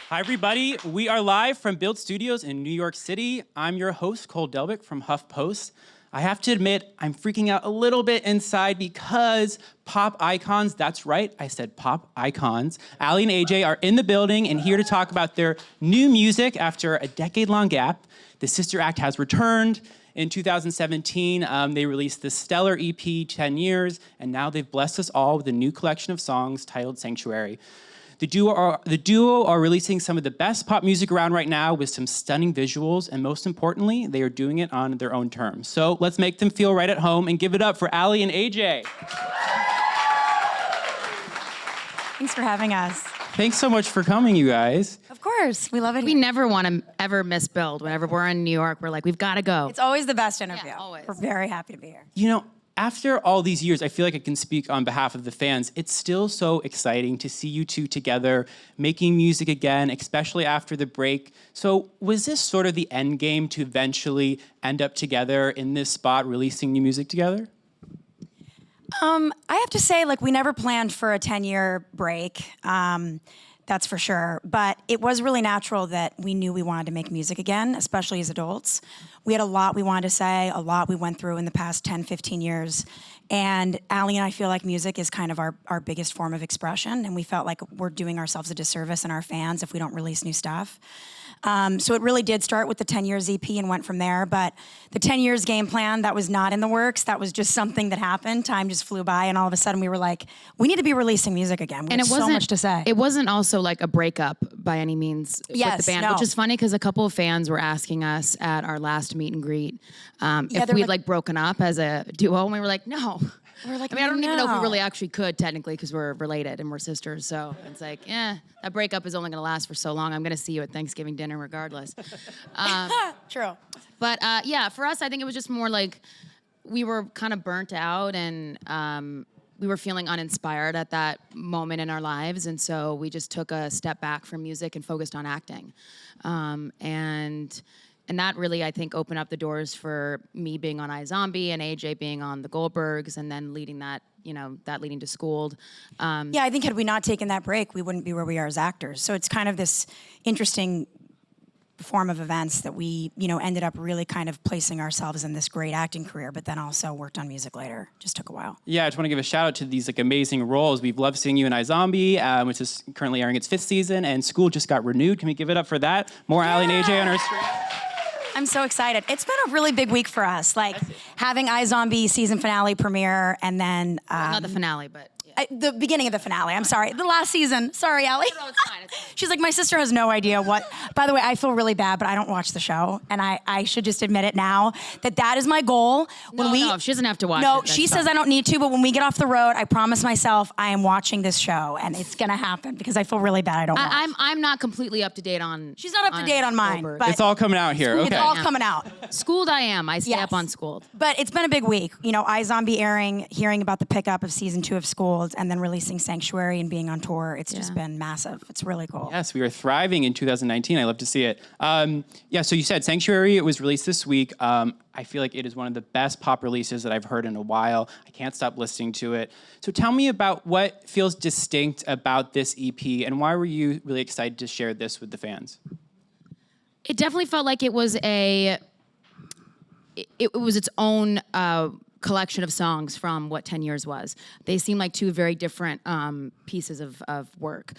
Hi, everybody. We are live from Build Studios in New York City. I'm your host, Cole Delbick from HuffPost. I have to admit, I'm freaking out a little bit inside because pop icons, that's right, I said pop icons, Aly and AJ are in the building and here to talk about their new music after a decade-long gap. The sister act has returned. In 2017, they released the stellar EP, 10 Years, and now they've blessed us all with a new collection of songs titled Sanctuary. The duo are releasing some of the best pop music around right now with some stunning visuals, and most importantly, they are doing it on their own terms. So let's make them feel right at home and give it up for Aly and AJ. Thanks for having us. Thanks so much for coming, you guys. Of course, we love it. We never want to ever miss Build. Whenever we're in New York, we're like, we've got to go. It's always the best interview. Yeah, always. We're very happy to be here. You know, after all these years, I feel like I can speak on behalf of the fans. It's still so exciting to see you two together, making music again, especially after the break. So was this sort of the end game to eventually end up together in this spot, releasing new music together? I have to say, we never planned for a 10-year break. That's for sure. But it was really natural that we knew we wanted to make music again, especially as adults. We had a lot we wanted to say, a lot we went through in the past 10, 15 years. And Aly and I feel like music is kind of our biggest form of expression, and we felt like we're doing ourselves a disservice and our fans if we don't release new stuff. So it really did start with the 10 Years EP and went from there. But the 10 Years game plan, that was not in the works. That was just something that happened. Time just flew by, and all of a sudden we were like, we need to be releasing music again. We have so much to say. It wasn't also like a breakup by any means with the band, no. which is funny because a couple of fans were asking us at our last meet and greet if we'd broken up as a duo, and we were like, no. We're like, I mean, I don't even know if we really actually could technically because we're related and we're sisters. So it's like, that breakup is only going to last for so long. I'm going to see you at Thanksgiving dinner regardless. True. But yeah, for us, I think it was just more like we were kind of burnt out and we were feeling uninspired at that moment in our lives. And so we just took a step back from music and focused on acting. And that really, I think, opened up the doors for me being on iZombie and AJ being on the Goldbergs, and then leading that, that leading to Schooled. Yeah, I think had we not taken that break, we wouldn't be where we are as actors. So it's kind of this interesting form of events that we, ended up really kind of placing ourselves in this great acting career, but then also worked on music later. Just took a while. Yeah, I just want to give a shout out to these amazing roles. We've loved seeing you in iZombie, which is currently airing its 5th season, and School just got renewed. Can we give it up for that? More Aly and AJ on our screen. I'm so excited. It's been a really big week for us, having iZombie season finale premiere, and then not the finale, but the beginning of the finale. I'm sorry, the last season. Sorry, Aly. No, it's fine. It's fine. She's like, my sister has no idea what. By the way, I feel really bad, but I don't watch the show, and I should just admit it now that is my goal. No, she doesn't have to watch it. No, she says I don't need to, but when we get off the road, I promise myself I am watching this show, and it's gonna happen because I feel really bad I don't watch. I'm not completely up to date on. She's not up to date on mine, Goldberg. but It's all coming out here. it's Okay. all coming out. Schooled I am. I stay up on Schooled. But it's been a big week. iZombie airing, hearing about the pickup of season 2 of Schooled, and then releasing Sanctuary and being on tour. It's just been massive. It's really cool. Yes, we were thriving in 2019. I love to see it. So you said Sanctuary, it was released this week. I feel like it is one of the best pop releases that I've heard in a while. I can't stop listening to it. So tell me about what feels distinct about this EP, and why were you really excited to share this with the fans? It definitely felt like it was it was its own collection of songs from what 10 Years was. They seem like two very different pieces of work.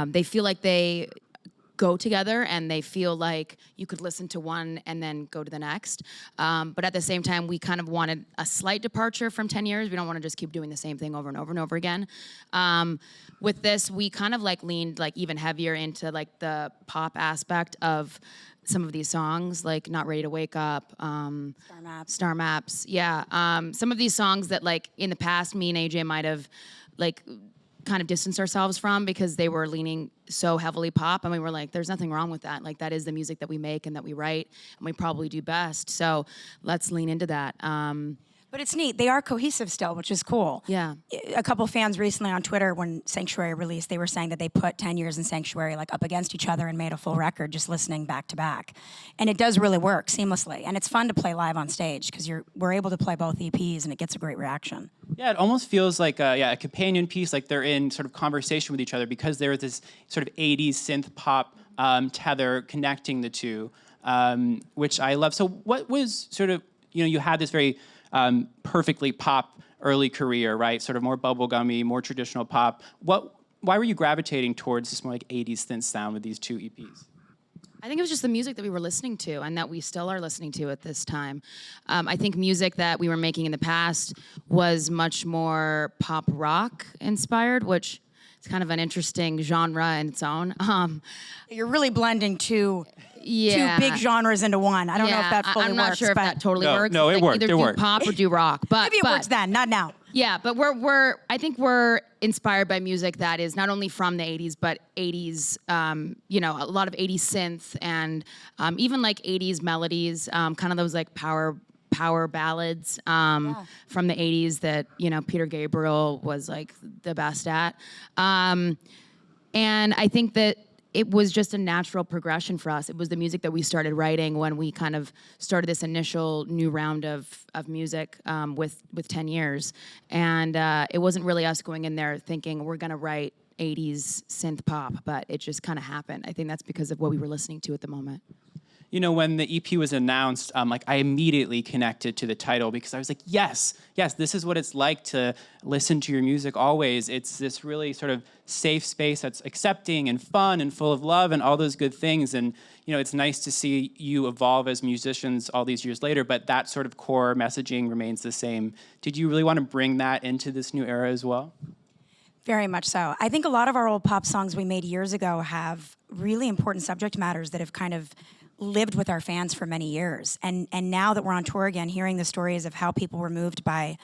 They feel like they go together, and they feel like you could listen to one and then go to the next. But at the same time, we kind of wanted a slight departure from 10 Years. We don't want to just keep doing the same thing over and over and over again. With this, we kind of leaned even heavier into the pop aspect of some of these songs, like Not Ready to Wake Up, Star Maps. Yeah. Some of these songs that in the past, me and AJ might have kind of distanced ourselves from because they were leaning so heavily pop, and we were like, there's nothing wrong with that. That is the music that we make and that we write and we probably do best. So let's lean into that. But it's neat. They are cohesive still, which is cool. Yeah. A couple fans recently on Twitter, when Sanctuary released, they were saying that they put 10 Years and Sanctuary up against each other and made a full record just listening back to back. And it does really work seamlessly. And it's fun to play live on stage because we're able to play both EPs and it gets a great reaction. Yeah, it almost feels like a companion piece, like they're in sort of conversation with each other because there is this sort of 80s synth pop tether connecting the two, which I love. So what was sort of, you had this very perfectly pop early career, right? Sort of more bubblegummy, more traditional pop. Why were you gravitating towards this more like 80s synth sound with these two EPs? I think it was just the music that we were listening to and that we still are listening to at this time. I think music that we were making in the past was much more pop rock inspired, which is kind of an interesting genre in its own. You're really blending two Yeah. big genres into one. I don't know if that fully I'm not works, sure if but that totally No, works. no, It's it worked, Either it do worked. pop or do rock. But maybe it works then, not now. Yeah, but I think we're inspired by music that is not only from the 80s, but 80s, a lot of 80s synth and even like 80s melodies, kind of those like power ballads from the 80s that, Peter Gabriel was like the best at. And I think that it was just a natural progression for us. It was the music that we started writing when we kind of started this initial new round of music with 10 years. And it wasn't really us going in there thinking we're gonna write 80s synth pop, but it just kind of happened. I think that's because of what we were listening to at the moment. When the EP was announced, I immediately connected to the title because I was like, yes, this is what it's like to listen to your music always. It's this really sort of safe space that's accepting and fun and full of love and all those good things. And, it's nice to see you evolve as musicians all these years later, but that sort of core messaging remains the same. Did you really want to bring that into this new era as well? Very much so. I think a lot of our old pop songs we made years ago have really important subject matters that have kind of lived with our fans for many years. And now that we're on tour again, hearing the stories of how people were moved by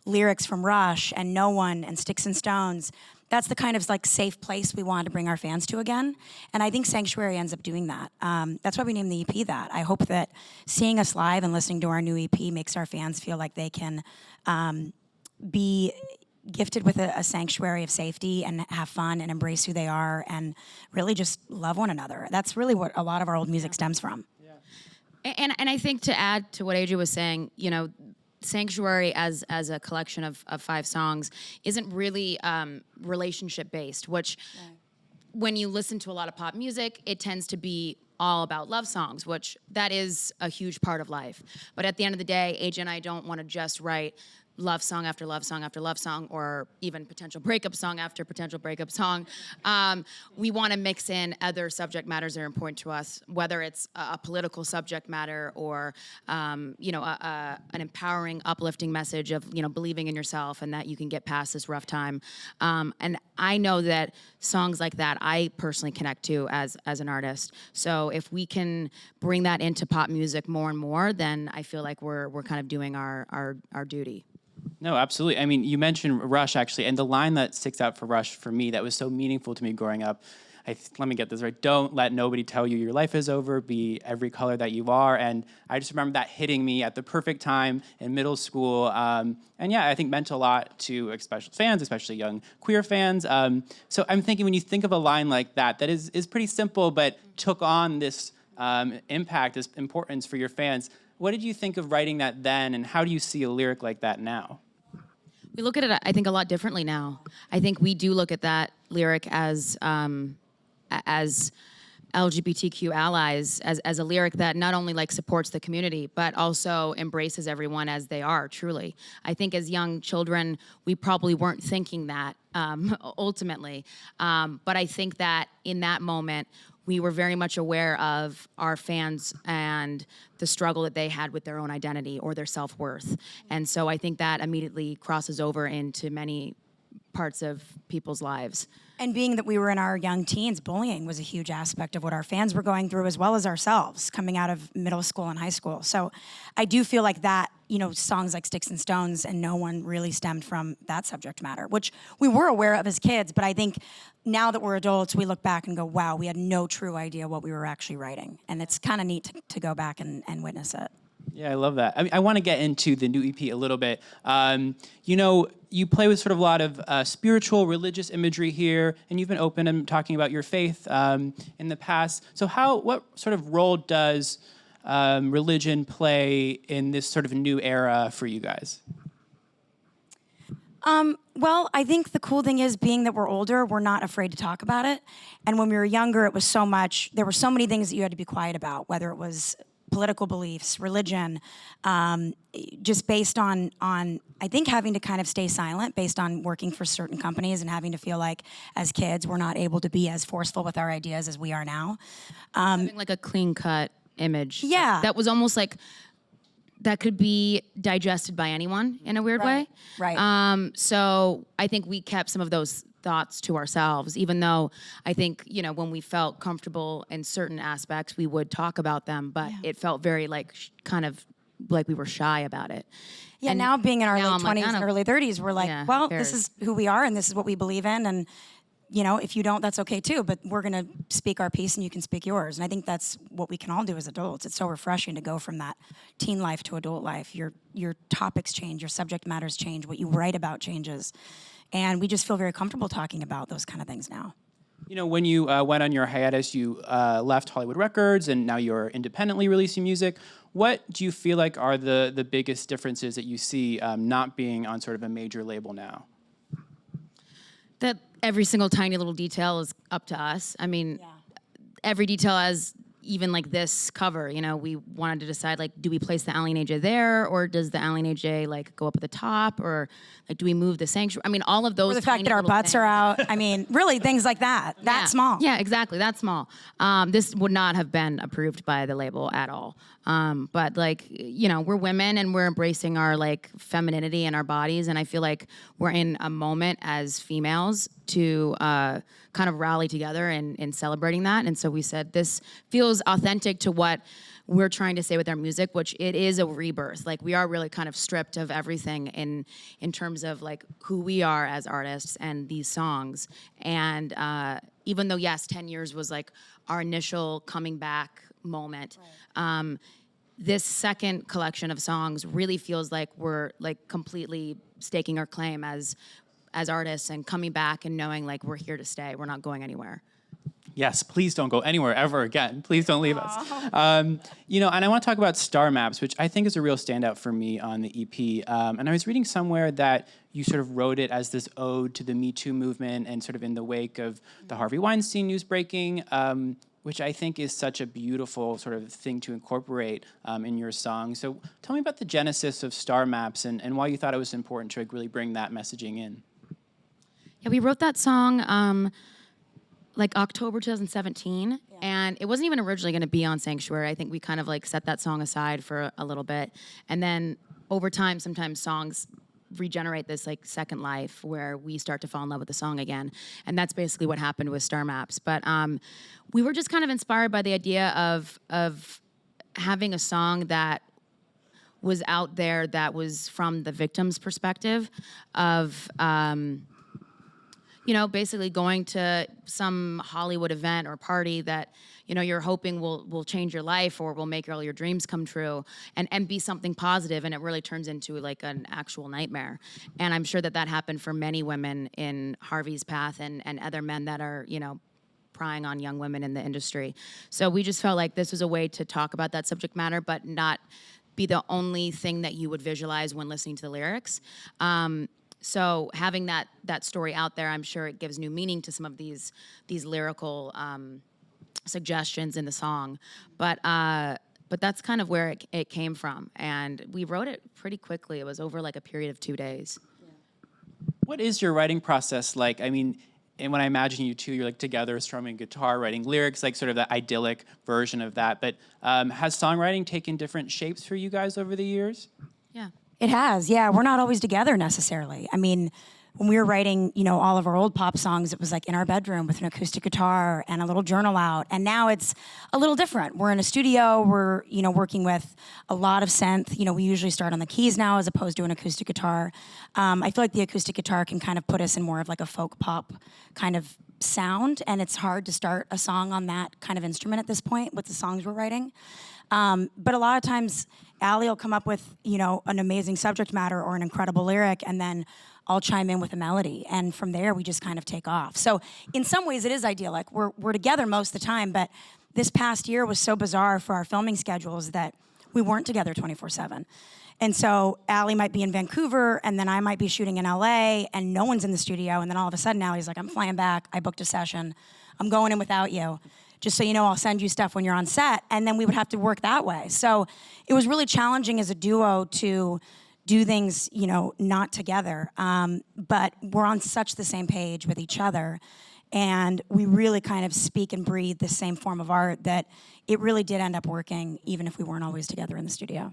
lyrics from Rush and No One and Sticks and Stones, that's the kind of like safe place we wanted to bring our fans to again. And I think Sanctuary ends up doing that. That's why we named the EP that. I hope that seeing us live and listening to our new EP makes our fans feel like they can be gifted with a sanctuary of safety and have fun and embrace who they are and really just love one another. That's really what a lot of our old music stems from. Yeah. And I think to add to what AJ was saying, Sanctuary as a collection of 5 songs isn't really relationship based, which when you listen to a lot of pop music, it tends to be all about love songs, which that is a huge part of life. But at the end of the day, AJ and I don't want to just write love song after love song after love song, or even potential breakup song after potential breakup song. We want to mix in other subject matters that are important to us, whether it's a political subject matter or, an empowering, uplifting message of, believing in yourself and that you can get past this rough time. And I know that songs like that I personally connect to as an artist. So if we can bring that into pop music more and more, then I feel like we're kind of doing our duty. No, absolutely. I mean, you mentioned Rush, actually, and the line that sticks out for Rush for me that was so meaningful to me growing up, let me get this right, don't let nobody tell you your life is over, be every color that you are. And I just remember that hitting me at the perfect time in middle school. And yeah, I think meant a lot to especially fans, especially young queer fans. So I'm thinking when you think of a line like that is pretty simple, but took on this impact, this importance for your fans. What did you think of writing that then, and how do you see a lyric like that now? We look at it, I think, a lot differently now. I think we do look at that lyric as LGBTQ allies, as a lyric that not only like supports the community, but also embraces everyone as they are, truly. I think as young children, we probably weren't thinking that ultimately. But I think that in that moment, we were very much aware of our fans and the struggle that they had with their own identity or their self-worth. And so I think that immediately crosses over into many parts of people's lives. And being that we were in our young teens, bullying was a huge aspect of what our fans were going through, as well as ourselves coming out of middle school and high school. So I do feel like that, songs like Sticks and Stones and No One really stemmed from that subject matter, which we were aware of as kids. But I think now that we're adults, we look back and go, wow, we had no true idea what we were actually writing. And it's kind of neat to go back and witness it. Yeah, I love that. I mean, I want to get into the new EP a little bit. You play with sort of a lot of spiritual, religious imagery here, and you've been open and talking about your faith in the past. So what sort of role does religion play in this sort of new era for you guys? Well, I think the cool thing is, being that we're older, we're not afraid to talk about it. And when we were younger, it was so much, there were so many things that you had to be quiet about, whether it was political beliefs, religion, just based on I think having to kind of stay silent based on working for certain companies and having to feel like as kids we're not able to be as forceful with our ideas as we are now. Having like a clean cut image. Yeah. That was almost like that could be digested by anyone in a weird way. Right. So I think we kept some of those thoughts to ourselves, even though I think, when we felt comfortable in certain aspects, we would talk about them, but it felt very like kind of like we were shy about it. Yeah, And now being in our now late I'm like, 20s and early 30s, we're like, yeah, well, who this cares? is who we are and this is what we believe in. And, if you don't, that's okay too. But we're going to speak our piece and you can speak yours. And I think that's what we can all do as adults. It's so refreshing to go from that teen life to adult life. Your topics change, your subject matters change, what you write about changes. And we just feel very comfortable talking about those kind of things now. When you went on your hiatus, you left Hollywood Records, and now you're independently releasing music. What do you feel like are the biggest differences that you see not being on sort of a major label now? That every single tiny little detail is up to us. I mean, every detail as even like this cover, we wanted to decide, like, do we place the Aly AJ there, or does the Aly AJ like go up at the top, or like do we move the sanctuary? I mean, all of those. Or the fact that our butts are out. I mean, really things like that. That small. Yeah, exactly. That small. This would not have been approved by the label at all. But like, we're women and we're embracing our like femininity in our bodies. And I feel like we're in a moment as females to kind of rally together in celebrating that. And so we said, this feels authentic to what we're trying to say with our music, which it is a rebirth. Like, we are really kind of stripped of everything in terms of like who we are as artists and these songs. And even though, yes, 10 years was like our initial coming back moment, this second collection of songs really feels like we're like completely staking our claim as artists and coming back and knowing like we're here to stay. We're not going anywhere. Yes, please don't go anywhere ever again. Please don't leave us. And I want to talk about Star Maps, which I think is a real standout for me on the EP. And I was reading somewhere that you sort of wrote it as this ode to the Me Too movement and sort of in the wake of the Harvey Weinstein news breaking, which I think is such a beautiful sort of thing to incorporate in your song. So tell me about the genesis of Star Maps and why you thought it was important to really bring that messaging in. Yeah, we wrote that song like October 2017, and it wasn't even originally going to be on Sanctuary. I think we kind of like set that song aside for a little bit, and then over time, sometimes songs regenerate this like second life where we start to fall in love with the song again, and that's basically what happened with Star Maps. But we were just kind of inspired by the idea of having a song that was out there, that was from the victim's perspective of basically going to some Hollywood event or party that, you're hoping will change your life or will make all your dreams come true and be something positive, and it really turns into like an actual nightmare. And I'm sure that happened for many women in Harvey's path and other men that are, prying on young women in the industry. So we just felt like this was a way to talk about that subject matter, but not be the only thing that you would visualize when listening to the lyrics. So having that story out there, I'm sure it gives new meaning to some of these lyrical suggestions in the song. But that's kind of where it came from. And we wrote it pretty quickly. It was over like a period of 2 days. What is your writing process like? I mean, and when I imagine you two, you're like together strumming guitar, writing lyrics, like sort of that idyllic version of that. But has songwriting taken different shapes for you guys over the years? Yeah. It has, yeah. We're not always together necessarily. I mean, when we were writing, all of our old pop songs, it was like in our bedroom with an acoustic guitar and a little journal out. And now it's a little different. We're in a studio. We're, working with a lot of synth. We usually start on the keys now as opposed to an acoustic guitar. I feel like the acoustic guitar can kind of put us in more of like a folk pop kind of sound. And it's hard to start a song on that kind of instrument at this point with the songs we're writing. But a lot of times, Aly will come up with, an amazing subject matter or an incredible lyric, and then I'll chime in with a melody. And from there, we just kind of take off. So in some ways, it is idyllic. We're together most of the time, but this past year was so bizarre for our filming schedules that we weren't together 24/7. And so Aly might be in Vancouver, and then I might be shooting in LA, and no one's in the studio. And then all of a sudden, Aly's like, I'm flying back. I booked a session. I'm going in without you. Just so you know, I'll send you stuff when you're on set. And then we would have to work that way. So it was really challenging as a duo to do things, not together. But we're on such the same page with each other. And we really kind of speak and breathe the same form of art that it really did end up working, even if we weren't always together in the studio.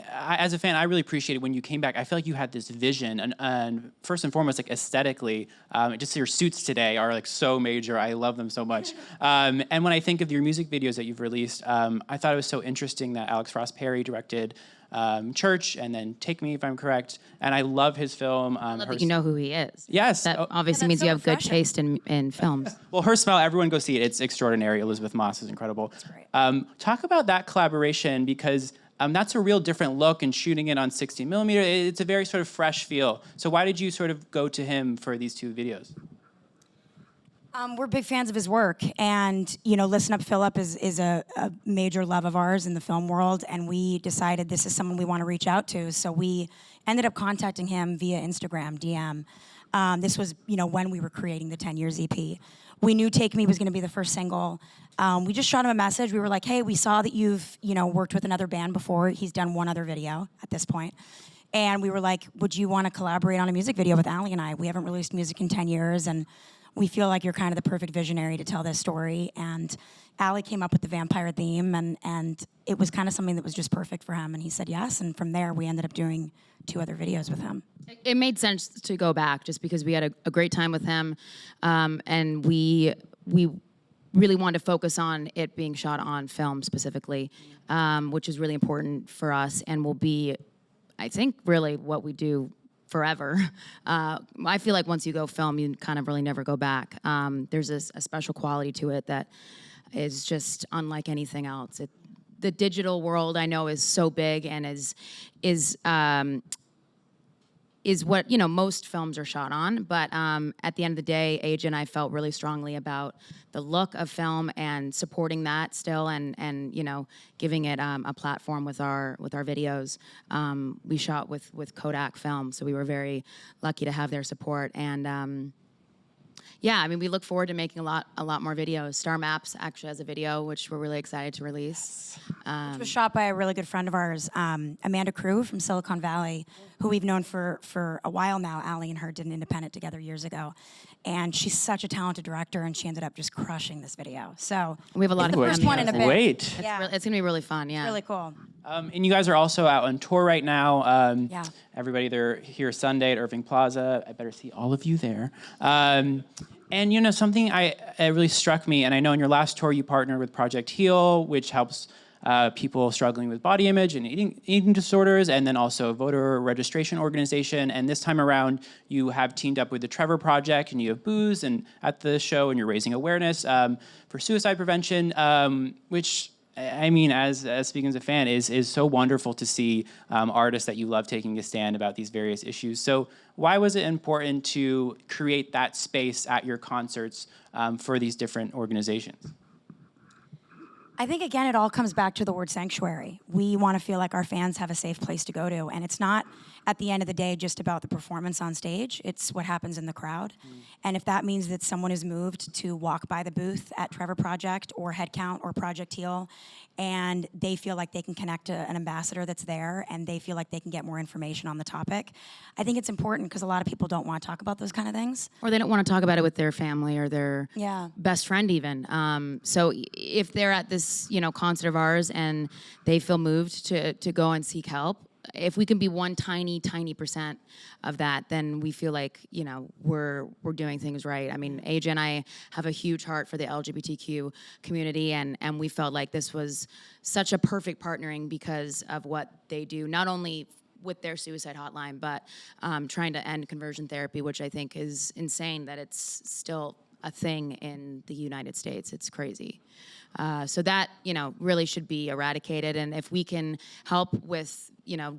As a fan, I really appreciated when you came back. I feel like you had this vision, and first and foremost, like aesthetically, just your suits today are like so major. I love them so much. And when I think of your music videos that you've released, I thought it was so interesting that Alex Ross Perry directed Church and then Take Me, if I'm correct. And I love his film. I love that you know who he is. Yes. That obviously means so you have good refreshing. taste in films. Well, Her Smile, everyone go see it. It's extraordinary. Elizabeth Moss is incredible. That's great. Talk about that collaboration, because that's a real different look, and shooting it on 16 millimeter, it's a very sort of fresh feel. So why did you sort of go to him for these two videos? We're big fans of his work, and Listen Up Philip is a major love of ours in the film world, and we decided this is someone we want to reach out to. So we ended up contacting him via Instagram DM. This was when we were creating the 10 Years EP. We knew Take Me was going to be the first single. We just shot him a message. We were like, hey, we saw that you've worked with another band before. He's done one other video at this point. And we were like, would you want to collaborate on a music video with Aly and I? We haven't released music in 10 years, and we feel like you're kind of the perfect visionary to tell this story. And Aly came up with the vampire theme, and it was kind of something that was just perfect for him. And he said yes, and from there, we ended up doing 2 other videos with him. It made sense to go back just because we had a great time with him, and we really wanted to focus on it being shot on film specifically, which is really important for us and will be, I think, really what we do forever. I feel like once you go film, you kind of really never go back. There's a special quality to it that is just unlike anything else. The digital world, I know, is so big and is what most films are shot on. But at the end of the day, AJ and I felt really strongly about the look of film and supporting that still, and giving it a platform with our videos. We shot with Kodak Film, so we were very lucky to have their support. And yeah, I mean, we look forward to making a lot more videos. Star Maps actually has a video, which we're really excited to release. It was shot by a really good friend of ours, Amanda Crew from Silicon Valley, who we've known for a while now. Aly and her did an independent together years ago. And she's such a talented director, and she ended up just crushing this video. So We have a lot it's of the first one in a bit. Wait. Yeah, It's gonna be really fun. Yeah. really cool. And you guys are also out on tour right now. Yeah. Everybody, they're here Sunday at Irving Plaza. I better see all of you there. And something it really struck me, and I know in your last tour you partnered with Project Heal, which helps people struggling with body image and eating disorders, and then also a voter registration organization. And this time around, you have teamed up with the Trevor Project, and you have booze and at the show, and you're raising awareness for suicide prevention, which, I mean, as speaking as a fan, is so wonderful to see artists that you love taking a stand about these various issues. So why was it important to create that space at your concerts for these different organizations? I think, again, it all comes back to the word sanctuary. We want to feel like our fans have a safe place to go to. And it's not, at the end of the day, just about the performance on stage. It's what happens in the crowd. And if that means that someone is moved to walk by the booth at Trevor Project or Headcount or Project Heal, and they feel like they can connect to an ambassador that's there, and they feel like they can get more information on the topic, I think it's important because a lot of people don't want to talk about those kind of things. Or they don't want to talk about it with their family or their Yeah. best friend even. So if they're at this, concert of ours and they feel moved to go and seek help, if we can be one tiny percent of that, then we feel like, we're doing things right. I mean, AJ and I have a huge heart for the LGBTQ community, and we felt like this was such a perfect partnering because of what they do, not only with their suicide hotline, but trying to end conversion therapy, which I think is insane that it's still a thing in the United States. It's crazy. So that, really should be eradicated. And if we can help with,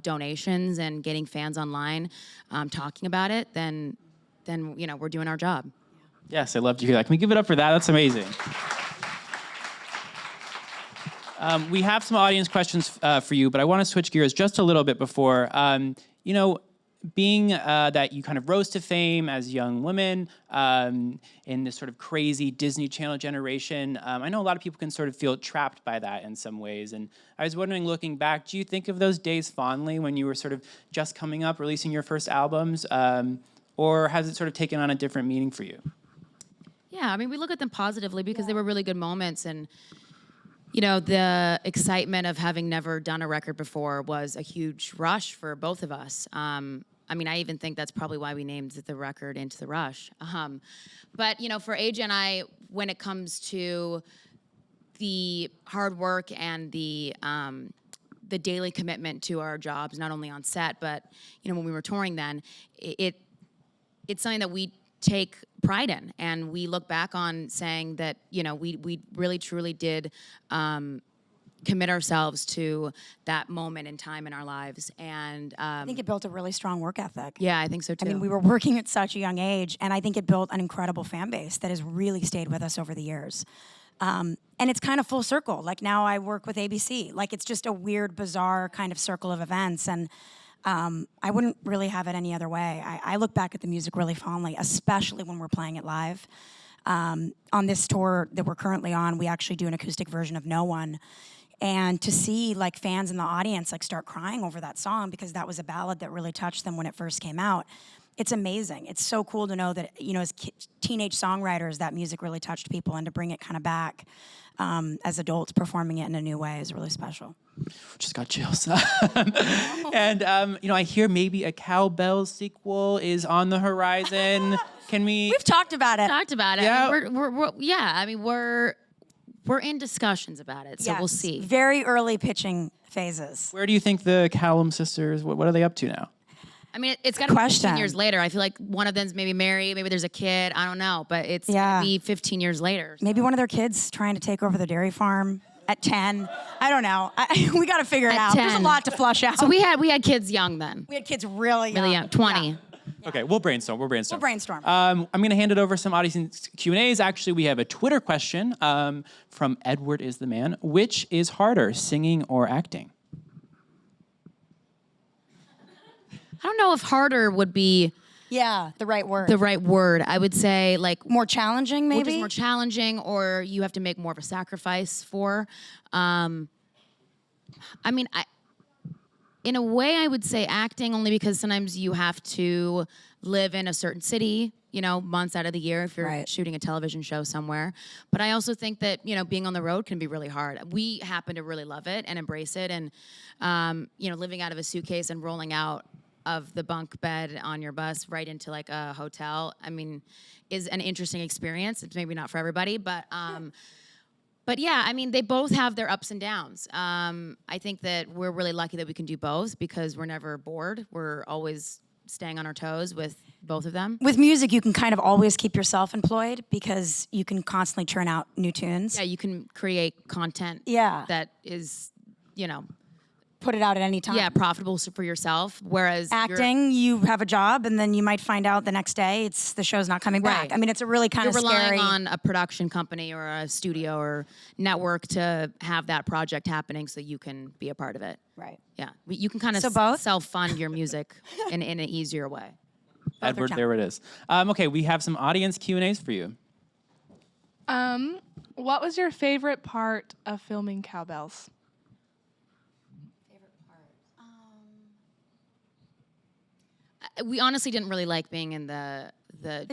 donations and getting fans online talking about it, then we're doing our job. Yes, I'd love to hear that. Can we give it up for that? That's amazing. We have some audience questions for you, but I want to switch gears just a little bit before. Being that you kind of rose to fame as young women in this sort of crazy Disney Channel generation, I know a lot of people can sort of feel trapped by that in some ways. And I was wondering, looking back, do you think of those days fondly when you were sort of just coming up, releasing your first albums? Or has it sort of taken on a different meaning for you? Yeah, I mean, we look at them positively because they were really good moments. And, you know, the excitement of having never done a record before was a huge rush for both of us. I mean, I even think that's probably why we named the record Into the Rush. But, you know, for AJ and I, when it comes to the hard work and the daily commitment to our jobs, not only on set, but, you know, when we were touring then, it's something that we take pride in. And we look back on saying that, you know, we really, truly did commit ourselves to that moment in time in our lives. And I think it built a really strong work ethic. yeah, I think so too. I mean, we were working at such a young age, and I think it built an incredible fan base that has really stayed with us over the years. And it's kind of full circle. Like now I work with ABC. Like it's just a weird, bizarre kind of circle of events. And I wouldn't really have it any other way. I look back at the music really fondly, especially when we're playing it live. On this tour that we're currently on, we actually do an acoustic version of No One. And to see like fans in the audience like start crying over that song because that was a ballad that really touched them when it first came out. It's amazing. It's so cool to know that, you know, as teenage songwriters, that music really touched people, and to bring it kind of back as adults performing it in a new way is really special. Just got chills. And, you know, I hear maybe a Cowbell sequel is on the horizon. Can we? We've talked about it. Yeah. I mean, we're in discussions about it, so Yes. we'll see. Very early pitching phases. Where do you think the Callum sisters, what are they up to now? I mean, it's got to be 15 question. years later. I feel like one of them's maybe married, maybe there's a kid. I don't know, but it's Yeah. gonna be 15 years later. Maybe one of their kids trying to take over the dairy farm at 10. I don't know. We got to figure it At out. There's a 10. lot to flush out. So we had kids young then, We had kids really young. really young, 20. Yeah. Okay, we'll brainstorm. We'll brainstorm. I'm going to hand it over some audience Q&As. Actually, we have a Twitter question from Edward is the Man. Which is harder, singing or acting? I don't know if harder would be Yeah, the right word. the right word. I would say like more challenging, which maybe? is more challenging, or you have to make more of a sacrifice for. I mean, in a way, I would say acting, only because sometimes you have to live in a certain city, you know, months out of the year if you're Right. shooting a television show somewhere. But I also think that, you know, being on the road can be really hard. We happen to really love it and embrace it. And, you know, living out of a suitcase and rolling out of the bunk bed on your bus right into like a hotel, I mean, is an interesting experience. It's maybe not for everybody, but yeah, I mean, they both have their ups and downs. I think that we're really lucky that we can do both because we're never bored. We're always staying on our toes with both of them. With music, you can kind of always keep yourself employed because you can constantly churn out new tunes. Yeah, you can create content Yeah. that is, you know, Put it out at any time. yeah, profitable for yourself. Whereas Acting, you have a job, and then you might find out the next day the show's not coming back. Right. I mean, it's a really kind you're of scary. relying on a production company or a studio or network to have that project happening so you can be a part of it. Right. Yeah, you can kind of So both? self-fund your music in an easier way. Edward, there it is. Okay, we have some audience Q&As for you. What was your favorite part of filming Cowbells? We honestly didn't really like being in the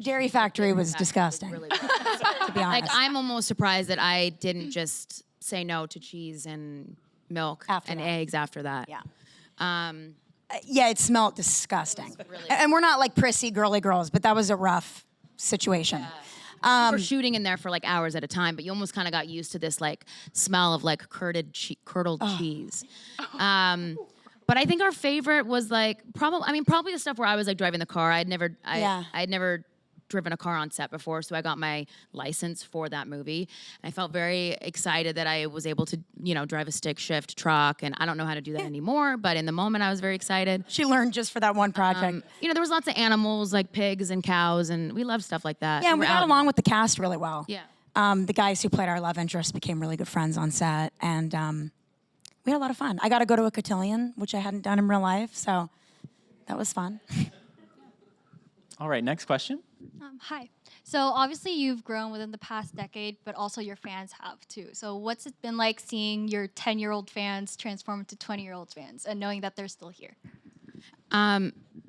Dairy Factory was disgusting, Really, to be honest. like I'm almost surprised that I didn't just say no to cheese and milk After and that. eggs after that. Yeah. Yeah, it smelled disgusting. And we're not like prissy, girly girls, but that was a rough situation. We're shooting in there for like hours at a time, but you almost kind of got used to this like smell of like curdled cheese. But I think our favorite was like probably the stuff where I was like driving the car. I'd never driven a car on set before, so I got my license for that movie. And I felt very excited that I was able to, you know, drive a stick shift truck. And I don't know how to do that anymore, but in the moment I was very excited. She learned just for that one project. You know, there was lots of animals like pigs and cows, and we love stuff like that. Yeah, and we got out- along with the cast really well. Yeah. The guys who played our love interest became really good friends on set, and we had a lot of fun. I got to go to a cotillion, which I hadn't done in real life, so that was fun. All right, next question. Hi. So obviously you've grown within the past decade, but also your fans have too. So what's it been like seeing your 10-year-old fans transform into 20-year-old fans and knowing that they're still here?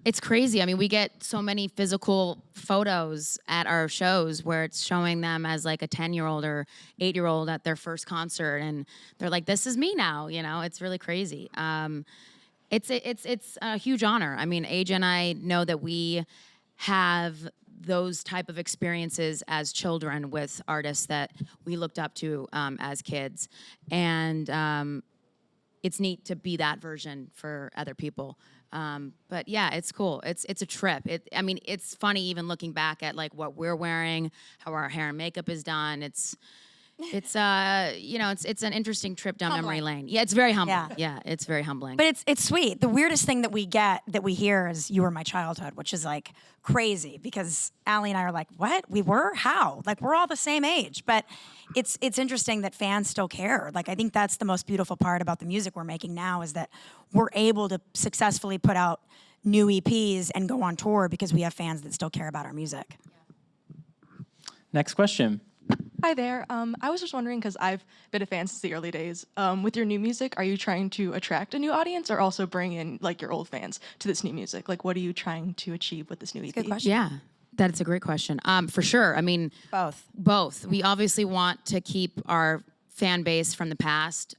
It's crazy. I mean, we get so many physical photos at our shows where it's showing them as like a 10-year-old or 8-year-old at their first concert, and they're like, "This is me now." You know, it's really crazy. It's a huge honor. I mean, AJ and I know that we have those type of experiences as children with artists that we looked up to as kids, and it's neat to be that version for other people. But yeah, it's cool. It's a trip. I mean, it's funny even looking back at like what we're wearing, how our hair and makeup is done. It's you know, it's an interesting trip down memory lane. Yeah, it's very humbling. Yeah, it's very humbling. But it's sweet. The weirdest thing that we hear is "you were my childhood," which is like crazy because Aly and I are like, "What? We were? How?" Like we're all the same age. But it's interesting that fans still care. Like I think that's the most beautiful part about the music we're making now is that we're able to successfully put out new EPs and go on tour because we have fans that still care about our music. Next question. Hi there. I was just wondering, because I've been a fan since the early days. With your new music, are you trying to attract a new audience or also bring in like your old fans to this new music? Like, what are you trying to achieve with this new EP? Good question. Yeah, that's a great question. For sure. I mean, both. We obviously want to keep our fan base from the past,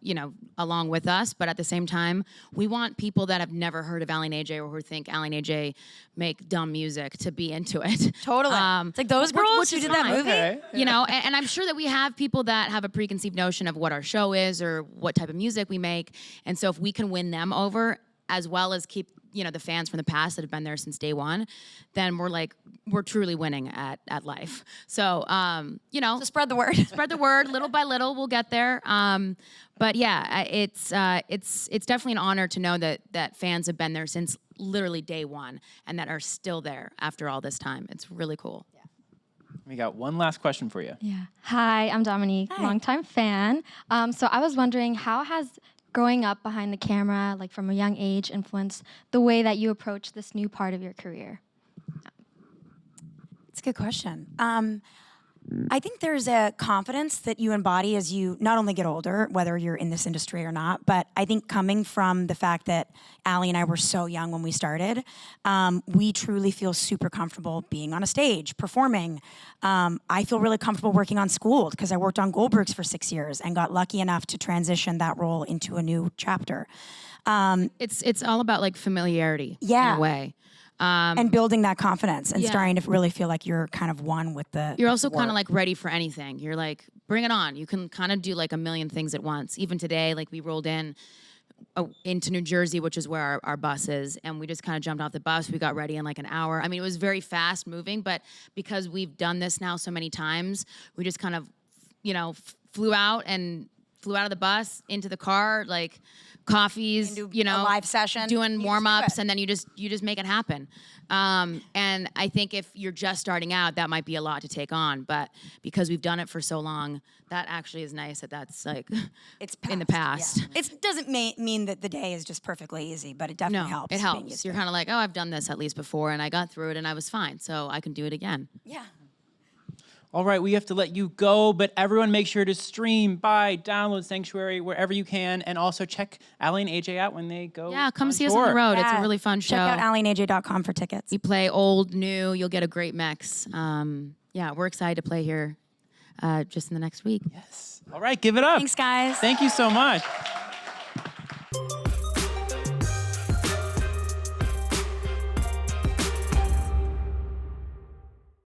you know, along with us, but at the same time, we want people that have never heard of Aly AJ or who think Aly AJ make dumb music to be into it. Totally. It's like those girls who did that movie. Okay. You know, and I'm sure that we have people that have a preconceived notion of what our show is or what type of music we make. And so if we can win them over as well as keep, you know, the fans from the past that have been there since day one, then we're truly winning at life. So, you know. So spread the word. Spread the word, little by little, we'll get there. But yeah, it's definitely an honor to know that fans have been there since literally day one and that are still there after all this time. It's really cool. Yeah. We got one last question for you. Yeah. Hi, I'm Dominique, longtime fan. So I was wondering, how has growing up behind the camera, like from a young age, influenced the way that you approach this new part of your career? It's a good question. I think there's a confidence that you embody as you not only get older, whether you're in this industry or not, but I think coming from the fact that Aly and I were so young when we started, we truly feel super comfortable being on a stage, performing. I feel really comfortable working on Schooled because I worked on Goldberg's for 6 years and got lucky enough to transition that role into a new chapter. It's all about like familiarity in Yeah. a way. And building that confidence and Yeah. starting to really feel like you're kind of one with the You're also kind work. of like ready for anything. You're like, bring it on. You can kind of do like a million things at once. Even today, like we rolled into New Jersey, which is where our bus is, and we just kind of jumped off the bus. We got ready in like an hour. I mean, it was very fast moving, but because we've done this now so many times, we just kind of, you know, flew out of the bus into the car, like coffees, you know, a live session, doing you warm just do ups, it. and then you just make it happen. And I think if you're just starting out, that might be a lot to take on. But because we've done it for so long, that actually is nice. That's like It's in the past, past. yeah. It doesn't mean that the day is just perfectly easy, but it definitely No, helps. it being helps. used You're to kind of like, oh, I've done this at least before, and I got through it, and I was fine, so I can do it again. Yeah. All right, we have to let you go, but everyone make sure to stream, buy, download Sanctuary wherever you can, and also check Aly and AJ out when they go. Yeah, come on see us on the tour. road. It's a really fun show. Check out AlyandAJ.com for tickets. We play old, new. You'll get a great mix. Yeah, we're excited to play here just in the next week. Yes. All right, give it up. Thanks, guys. Thank you so much.